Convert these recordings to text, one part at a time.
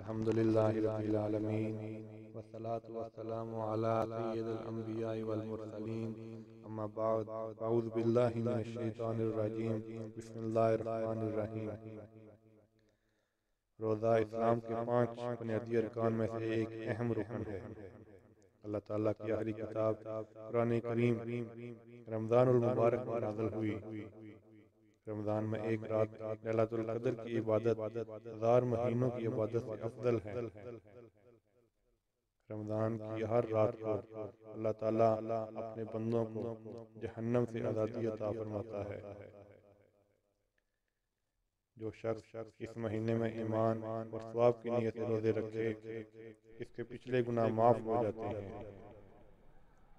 अल्हम्दुलिल्लाहि रब्बिल आलमीन वस्सलातु वस्सलामु अला सय्यिदिल अंबियाइ वल मुरसलीन अम्मा बाद अऊज़ु बिल्लाहि मिनश शैतानिर रजीम बिस्मिल्लाहिर रहमानिर रहीम। रोज़ा इस्लाम के 5 बुनियादी अरकान में से एक अहम रुकन है। अल्लाह ताला की आखिरी किताब कुरान करीम रमज़ानुल मुबारक में नाज़िल हुई। रमज़ान में एक रात लैलतुल क़द्र की इबादत 1000 महीनों की इबादत से अफजल है। रमज़ान की हर रात को अल्लाह ताला अपने बंदों को जहन्नम से आज़ादी अता फरमाता है। जो शख्स इस महीने में ईमान और सवाब की नीयत से रोज़े रखे, इसके पिछले गुनाह माफ़ हो जाते हैं।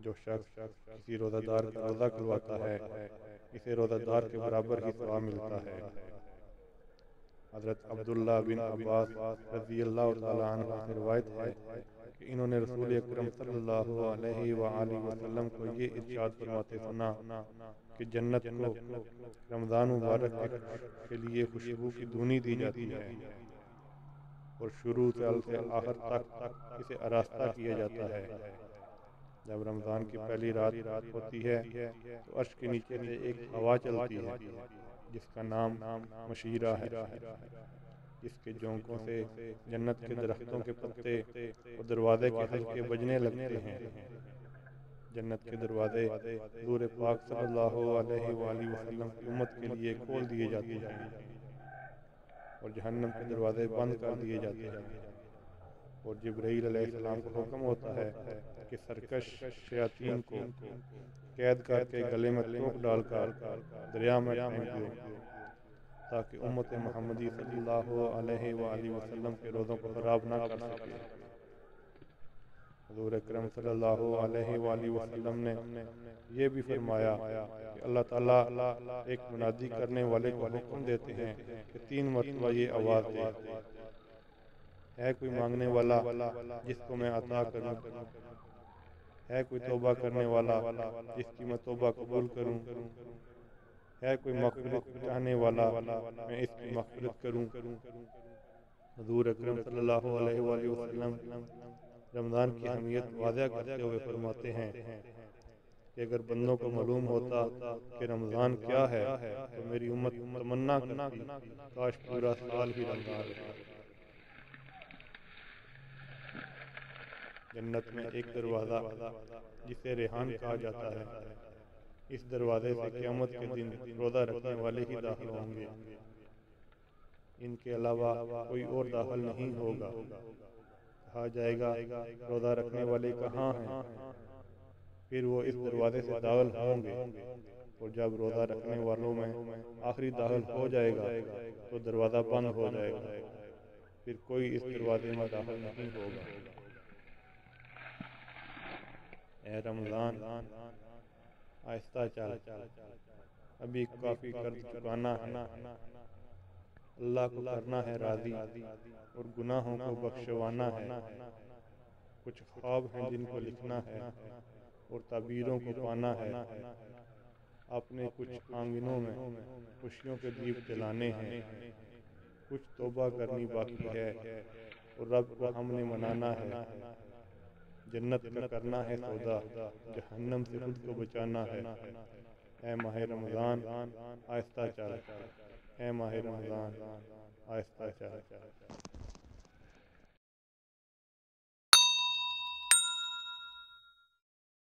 जो शख्स किसी रोज़ादार का रोज़ा खुलवाता है, इसे रोज़ादार के बराबर ही सवाब मिलता है। हज़रत अब्दुल्ला बिन अब्बास रज़ियल्लाहु तआला अन्हु से रिवायत है कि इन्होंने रसूल अकरम सल्लल्लाहु अलैहि वसल्लम को ये इरशाद फरमाते सुना कि जन्नत को रमज़ान मुबारक के लिए खुशबू की धुनी दी जाती है और शुरू से आखिर तक इसे आरास्ता किया जाता है। जब रमज़ान की पहली रात होती है तो अर्श के नीचे से एक हवा चलती है जिसका नाम मशीरा है। इसके झोंकों से जन्नत के दरख्तों के पत्ते और दरवाजे के हल्के बजने लगते हैं। जन्नत के दरवाजे हुज़ूर पाक सल्लल्लाहु अलैहि वसल्लम की उम्मत के लिए खोल दिए जाते हैं और जहन्नम के दरवाजे बंद कर दिए जाते हैं। और जिब्राईल अलैहिस्सलाम को हुक्म होता है कि सरकश शयातीन को कैद करके गले में तोक डालकर दरिया में फेंक दो ताकि उम्मत मोहम्मदी सल्लल्लाहु अलैहि वसल्लम के रोज़ों को खराब ना कर सके। हुज़ूर अकरम सल्लल्लाहु अलैहि वसल्लम ने यह भी फरमाया कि अल्लाह ताला एक मुनादी करने वाले को हुक्म देते हैं कि 3 मरतबा ये आवाज़ दे, है कोई मांगने वाला जिसको मैं अता करूं, है कोई तौबा करने वाला जिसकी मैं तौबा कबूल करूं, है कोई मग़फ़िरत चाहने वाला मैं इसकी मग़फ़िरत करूं। हुज़ूर अकरम सल्लल्लाहु अलैहि वसल्लम रमज़ान की अहमियत वाज़ह करते हुए फरमाते हैं कि अगर बंदों को मालूम होता कि रमज़ान क्या है तो मेरी उम्मत तमन्ना करती काश पूरा साल ही रमज़ान रहे। जन्नत में एक दरवाज़ा जिसे रेहान कहा जाता है, इस दरवाजे से क़यामत के दिन रोज़ा रखने वाले ही दाखिल होंगे। इनके अलावा कोई और दाखिल नहीं होगा। कहा जाएगा रोज़ा रखने वाले कहाँ हैं? फिर वो इस दरवाजे से दाखिल होंगे और जब रोज़ा रखने वालों में आखिरी दाखिल हो जाएगा तो दरवाज़ा बंद हो जाएगा, फिर कोई इस दरवाजे में दाखिल नहीं होगा। ए रमज़ान आहिस्ता चल, अभी काफ़ी कर्ज चुकाना है। अल्लाह को करना है राज़ी और गुनाहों को बख्शवाना है। कुछ ख्वाब हैं जिनको लिखना है और ताबीरों को पाना है। अपने कुछ आंगनों में खुशियों के दीप जलाने हैं। कुछ तौबा करनी बाकी है और रब को हमने मनाना है। जन्नत का करना है सौदा, जहन्नम से खुद को बचाना है। ऐ माह रमज़ान आहिस्ता चल, ऐ माह रमज़ान आहिस्ता चल।